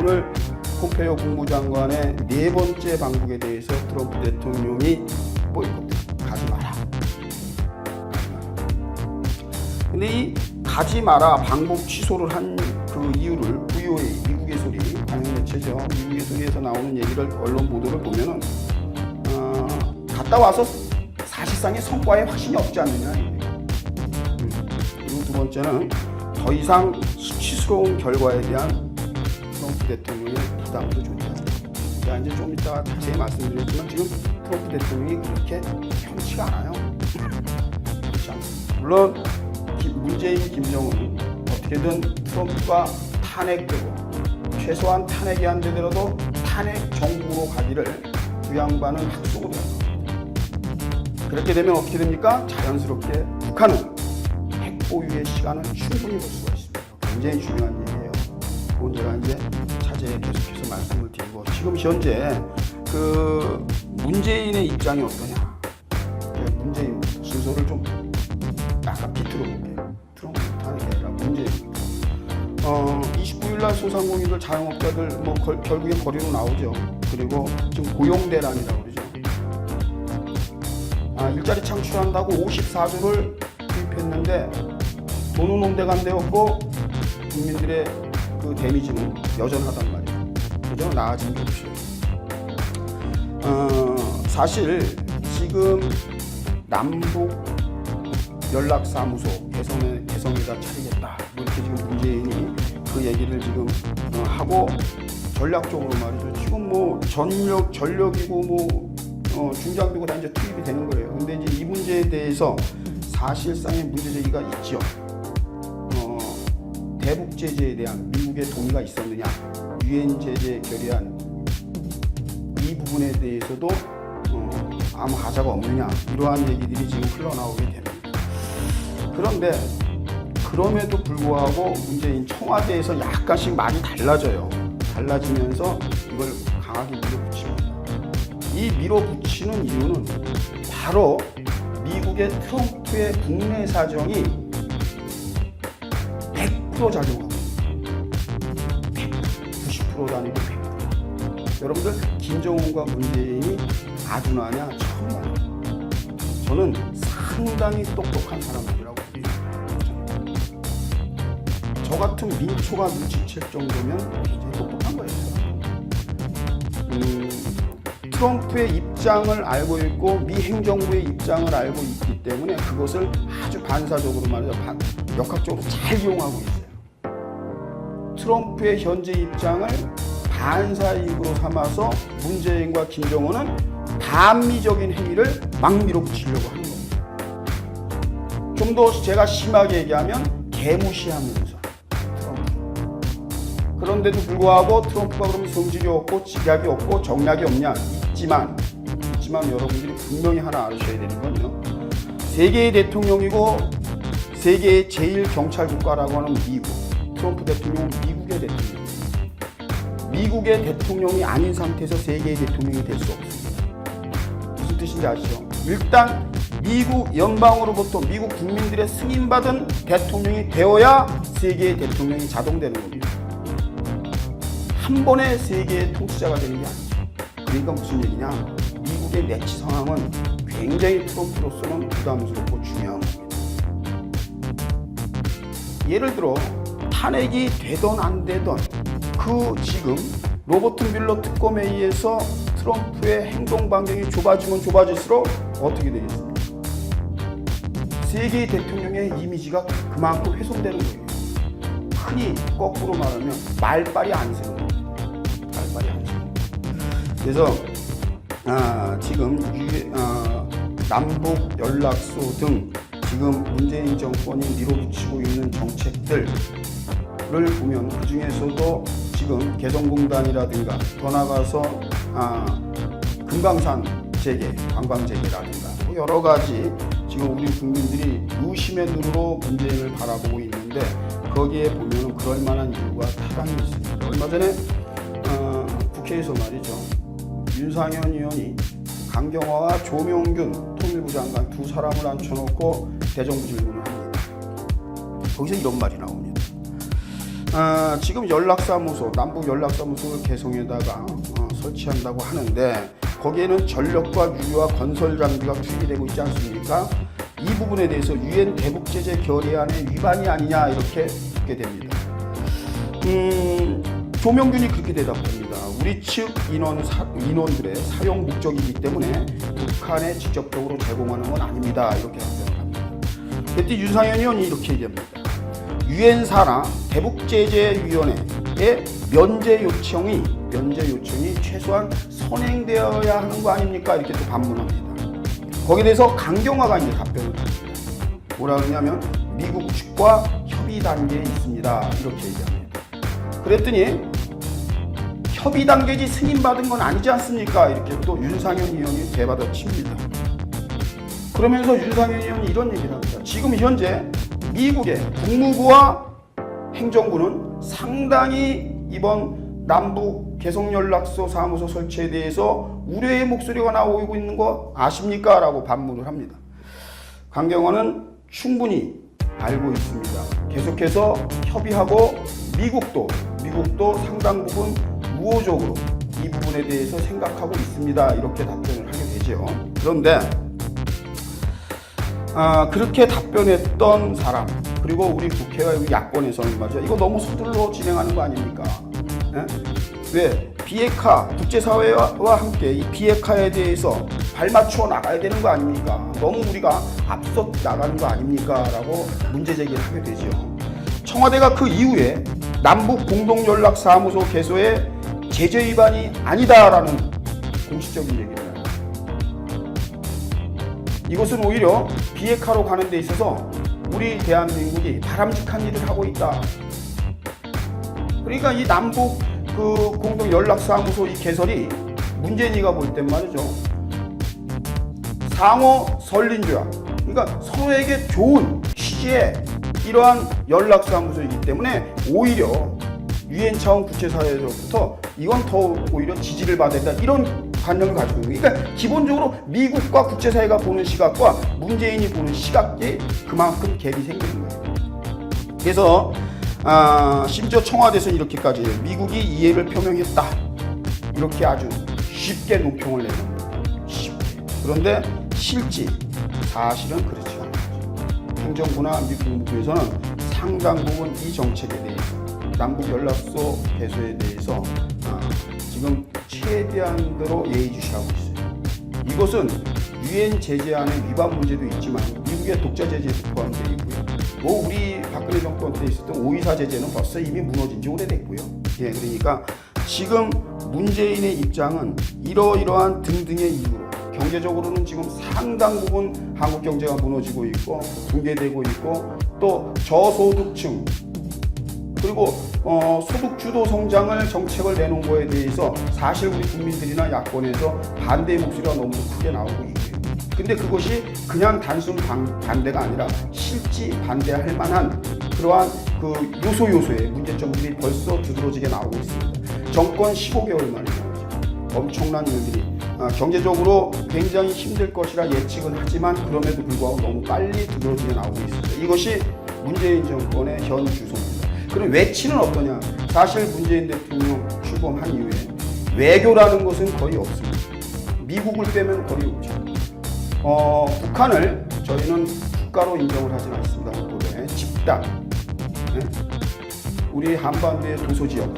오늘 폼페이오 국무장관의 네 번째 방북에 대해서 트럼프 대통령이 보이콧 가지 마라. 근데 이 가지 마라 방북 취소를 한 그 이유를 VOA 미국의 소리 관영 매체죠. 미국의 소리에서 나오는 얘기를 언론 보도를 보면은 갔다 와서 사실상의 성과에 확신이 없지 않느냐. 그리고 두 번째는 더 이상 수치스러운 결과에 대한 트럼프 대통령의 부담도 존재한다. 제가 이제 좀 이따 자세히 말씀드리지만 지금 트럼프 대통령이 그렇게 편치가 않아요. 그렇지 않습니다. 물론 문재인, 김정은 어떻게든 트럼프가 탄핵되고 최소한 탄핵이 안 되더라도 탄핵 정국으로 가기를 두 양반은 약속을 해요. 그렇게 되면 어떻게 됩니까? 자연스럽게 북한은 핵 보유의 시간을 충분히 볼 수가 있습니다. 굉장히 중요한 얘기예요. 그건 제가 이제 차제에 계속해서 말씀을 드리고 지금 현재 그 문재인의 입장이 어떠냐? 문재인 순서를 좀 약간 비틀어 볼게요. 트럼프 탄핵이 아니라 문재인. 29일 날 소상공인들, 자영업자들 뭐 결국엔 거리로 나오죠. 그리고 지금 고용대란이라고 그러죠. 일자리 창출한다고 54조를 투입했는데 돈은 온데간데 없고 국민들의 그 데미지는 여전하단 말이에요. 그죠? 나아진 게 없어요. 사실 지금 남북 연락사무소 개성에다 차리겠다. 뭐 이렇게 지금 문재인이 그 얘기를 지금 하고 전략적으로 말이죠. 지금 뭐 전력이고 뭐 중장비고 다 이제 투입이 되는 거예요. 근데 이제 이 문제에 대해서 사실상의 문제 제기가 있죠. 대북 제재에 대한 미국의 동의가 있었느냐, 유엔 제재 결의안 이 부분에 대해서도 아무 하자가 없느냐, 이러한 얘기들이 지금 흘러나오게 됩니다. 그런데 그럼에도 불구하고 문재인 청와대에서 약간씩 말이 달라져요. 달라지면서 이걸 강하게 밀어붙입니다. 이 밀어붙이는 이유는 바로 미국의 트럼프의 국내 사정이 100% 작용하고 90%도 아니고 100%. 여러분들 김정은과 문재인이 아주나냐 처음이야. 저는 상당히 똑똑한 사람들이라고 봅니다. 저 같은 민초가 눈치챌 정도면 굉장히 똑똑한 거예요. 트럼프의 입장을 알고 있고 미 행정부의 입장을 알고 있기 때문에 그것을 아주 반사적으로 말해서 역학적으로 잘 이용하고 있어요. 트럼프의 현재 입장을 반사이익으로 삼아서 문재인과 김정은은 반미적인 행위를 막 밀어붙이려고 하는 겁니다. 좀 더 제가 심하게 얘기하면 개무시하면서 트럼프. 그런데도 불구하고 트럼프가 그러면 성질이 없고 집약이 없고 정략이 없냐? 있지만 여러분들이 분명히 하나 아셔야 되는 건요. 세계의 대통령이고 세계의 제일 경찰 국가라고 하는 미국. 트럼프 대통령은 미국의 대통령. 미국의 대통령이 아닌 상태에서 세계의 대통령이 될 수 없습니다. 무슨 뜻인지 아시죠? 일단 미국 연방으로부터 미국 국민들의 승인받은 대통령이 되어야 세계의 대통령이 자동되는 겁니다. 한 번에 세계의 통치자가 되는 게 아니죠. 그러니까 무슨 얘기냐? 미국의 내치 상황은 굉장히 트럼프로서는 부담스럽고 중요한 겁니다. 예를 들어 탄핵이 되던 안 되던 그 지금 로버트 뮬러 특검에 의해서 트럼프의 행동 반경이 좁아지면 좁아질수록 어떻게 되겠습니까? 세계의 대통령의 이미지가 그만큼 훼손되는 거예요. 흔히 거꾸로 말하면 말빨이 안 새는 거예요. 말빨이 안 새는 거예요. 그래서 지금 남북 연락소 등 지금 문재인 정권이 밀어붙이고 있는 정책들을 보면 그 중에서도 지금 개성공단이라든가 더 나가서 금강산 재개, 관광 재개라든가 여러 가지 지금 우리 국민들이 유심의 눈으로 문재인을 바라보고 있는데 거기에 보면 그럴 만한 이유가 타당히 있습니다. 얼마 전에 국회에서 말이죠. 윤상현 의원이 강경화와 조명균 통일부 장관 두 사람을 앉혀놓고 대정부 질문을 합니다. 거기서 이런 말이 나옵니다. 지금 연락사무소, 남북 연락사무소를 개성에다가 설치한다고 하는데 거기에는 전력과 유류와 건설 장비가 투입이 되고 있지 않습니까? 이 부분에 대해서 유엔 대북제재 결의안의 위반이 아니냐 이렇게 묻게 됩니다. 조명균이 그렇게 대답합니다. 우리 측 인원들의 사용 목적이기 때문에 북한에 직접적으로 제공하는 건 아닙니다. 이렇게 답변을 합니다. 그때 윤상현 의원이 이렇게 얘기합니다. 유엔사나 대북제재위원회의 면제 요청이 최소한 선행되어야 하는 거 아닙니까? 이렇게 또 반문합니다. 거기에 대해서 강경화가 이제 답변을 합니다. 뭐라 그러냐면 미국 측과 협의 단계에 있습니다. 이렇게 얘기합니다. 그랬더니 협의 단계지 승인받은 건 아니지 않습니까? 이렇게 또 윤상현 의원이 되받아칩니다. 그러면서 윤상현 의원이 이런 얘기를 합니다. 지금 현재 미국의 국무부와 행정부는 상당히 이번 남북 개성연락소 사무소 설치에 대해서 우려의 목소리가 나오고 있는 거 아십니까? 라고 반문을 합니다. 강경화는 충분히 알고 있습니다. 계속해서 협의하고 미국도 상당 부분 우호적으로 이 부분에 대해서 생각하고 있습니다. 이렇게 답변을 하게 되죠. 그런데 그렇게 답변했던 사람 그리고 우리 국회와 야권에서는 말이죠. 이거 너무 서둘러 진행하는 거 아닙니까? 예? 왜? 비핵화 국제사회와 함께 이 비핵화에 대해서 발맞춰 나가야 되는 거 아닙니까? 너무 우리가 앞서 나가는 거 아닙니까? 라고 문제제기를 하게 되죠. 청와대가 그 이후에 남북 공동연락사무소 개소에 제재 위반이 아니다라는 공식적인 얘기를 해요. 이것은 오히려 비핵화로 가는 데 있어서 우리 대한민국이 바람직한 일을 하고 있다. 그러니까 이 남북 그 공동연락사무소 이 개설이 문재인이가 볼 땐 말이죠. 상호 설린조약. 그러니까 서로에게 좋은 취지의 이러한 연락사무소이기 때문에 오히려 유엔 차원 국제사회로부터 이건 더 오히려 지지를 받아야 된다. 이런 관념을 가지고 있는 거예요. 그러니까 기본적으로 미국과 국제사회가 보는 시각과 문재인이 보는 시각에 그만큼 갭이 생기는 거예요. 그래서 심지어 청와대에서는 이렇게까지 해요. 미국이 이해를 표명했다. 이렇게 아주 쉽게 논평을 내는 거예요. 쉽게. 그런데 실제 사실은 그렇지 않아요. 행정부나 미국 국무부에서는 상당 부분 이 정책에 대해서 남북 연락소 개소에 대해서 지금 최대한대로 예의주시하고 있어요. 이것은 유엔 제재안의 위반 문제도 있지만 미국의 독자 제재도 포함되어 있고요. 뭐 우리 박근혜 정권 때 있었던 5.24 제재는 벌써 이미 무너진 지 오래됐고요. 예, 그러니까 지금 문재인의 입장은 이러이러한 등등의 이유로 경제적으로는 지금 상당 부분 한국 경제가 무너지고 있고 붕괴되고 있고 또 저소득층 그리고 소득 주도 성장을 정책을 내놓은 거에 대해서 사실 우리 국민들이나 야권에서 반대의 목소리가 너무 크게 나오고 있고요. 근데 그것이 그냥 단순 반대가 아니라 실제 반대할 만한 그러한 그 요소의 문제점들이 벌써 두드러지게 나오고 있습니다. 정권 15개월 만에 엄청난 일들이 경제적으로 굉장히 힘들 것이라 예측은 하지만 그럼에도 불구하고 너무 빨리 두드러지게 나오고 있습니다. 이것이 문재인 정권의 현 주소입니다. 그럼 외치는 어떠냐? 사실 문재인 대통령 출범한 이후에 외교라는 것은 거의 없습니다. 미국을 빼면 거의 없죠. 북한을 저희는 국가로 인정을 하진 않습니다. 그런데 집단, 네? 우리 한반도의 도소지역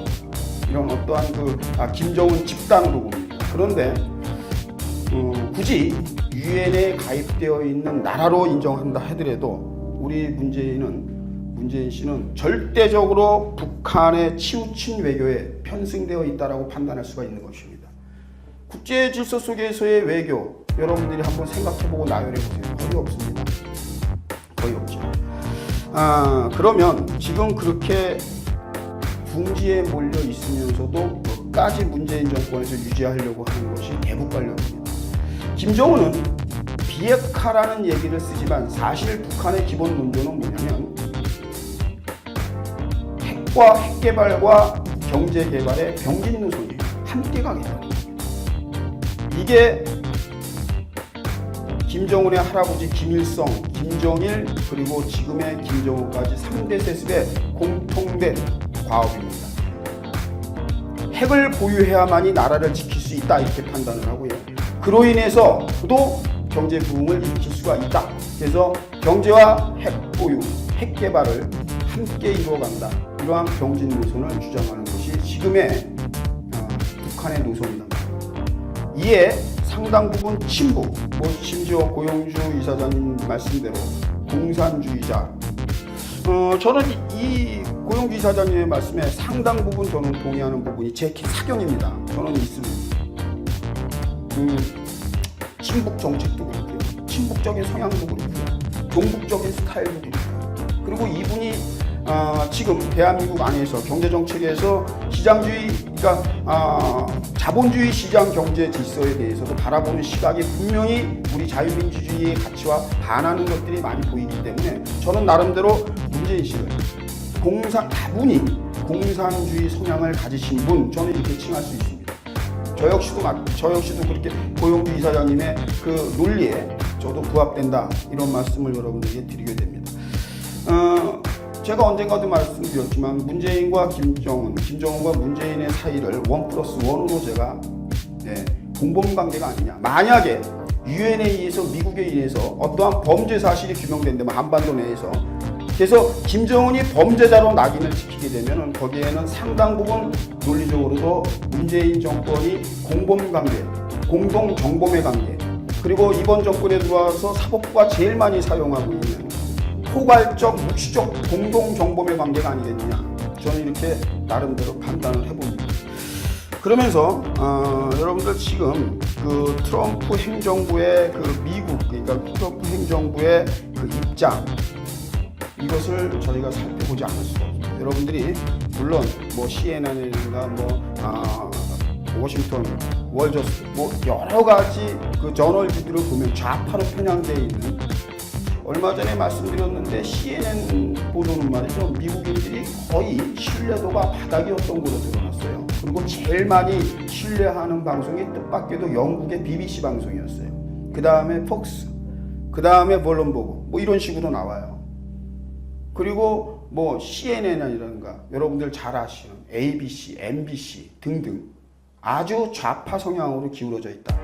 이런 어떠한 김정은 집단으로 봅니다. 그런데 굳이 유엔에 가입되어 있는 나라로 인정한다 하더라도 우리 문재인 씨는 절대적으로 북한의 치우친 외교에 편승되어 있다라고 판단할 수가 있는 것입니다. 국제 질서 속에서의 외교 여러분들이 한번 생각해보고 나열해보세요. 거의 없습니다. 거의 없죠. 그러면 지금 그렇게 궁지에 몰려 있으면서도 끝까지 문재인 정권에서 유지하려고 하는 것이 대북 관련입니다. 김정은은 비핵화라는 얘기를 쓰지만 사실 북한의 기본 논조는 뭐냐면 핵과 핵개발과 경제개발의 병진 노선이에요. 함께 가겠다는 겁니다. 이게 김정은의 할아버지 김일성, 김정일 그리고 지금의 김정은까지 3대 세습의 공통된 과업입니다. 핵을 보유해야만이 나라를 지킬 수 있다 이렇게 판단을 하고요. 그로 인해서도 경제 부흥을 일으킬 수가 있다. 그래서 경제와 핵 보유, 핵 개발을 함께 이루어간다. 이러한 경진 노선을 주장하는 것이 지금의 북한의 노선이다. 이에 상당 부분 친북, 심지어 고영주 이사장님 말씀대로 공산주의자. 저는 이 고영주 이사장님의 말씀에 상당 부분 저는 동의하는 부분이 제 사견입니다. 저는 있습니다. 친북 정책도 그렇고요. 친북적인 성향도 그렇고요. 종북적인 스타일도 그렇고요. 그리고 이분이 지금 대한민국 안에서 경제정책에서 시장주의, 그러니까 자본주의 시장 경제 질서에 대해서도 바라보는 시각이 분명히 우리 자유민주주의의 가치와 반하는 것들이 많이 보이기 때문에 저는 나름대로 문재인 씨를 다분히 공산주의 성향을 가지신 분, 저는 이렇게 칭할 수 있습니다. 저 역시도 그렇게 고영주 이사장님의 그 논리에 저도 부합된다, 이런 말씀을 여러분들에게 드리게 됩니다. 제가 언젠가도 말씀드렸지만 문재인과 김정은과 문재인의 사이를 1+1으로 제가 공범 관계가 아니냐. 만약에 유엔에 의해서, 미국에 의해서 어떠한 범죄 사실이 규명된다면 한반도 내에서, 그래서 김정은이 범죄자로 낙인을 찍히게 되면 거기에는 상당 부분 논리적으로도 문재인 정권이 공범 관계, 공동 정범의 관계, 그리고 이번 정권에 들어와서 사법부가 제일 많이 사용하고 있는 포괄적, 묵시적 공동 정범의 관계가 아니겠느냐. 저는 이렇게 나름대로 판단을 해봅니다. 그러면서 여러분들 지금 그 트럼프 행정부의 그 미국, 그러니까 트럼프 행정부의 그 입장, 이것을 저희가 살펴보지 않을 수가 없습니다. 여러분들이 물론 CNN이나 워싱턴, 월저스, 여러 가지 그 저널들을 보면 좌파로 편향되어 있는, 얼마 전에 말씀드렸는데 CNN 보도는 말이죠, 미국인들이 거의 신뢰도가 바닥이었던 걸로 드러났어요. 그리고 제일 많이 신뢰하는 방송이 뜻밖에도 영국의 BBC 방송이었어요. 그 다음에 폭스, 그 다음에 블룸버그, 이런 식으로 나와요. 그리고 CNN이라든가 여러분들 잘 아시는 ABC, MBC 등등 아주 좌파 성향으로 기울어져 있다.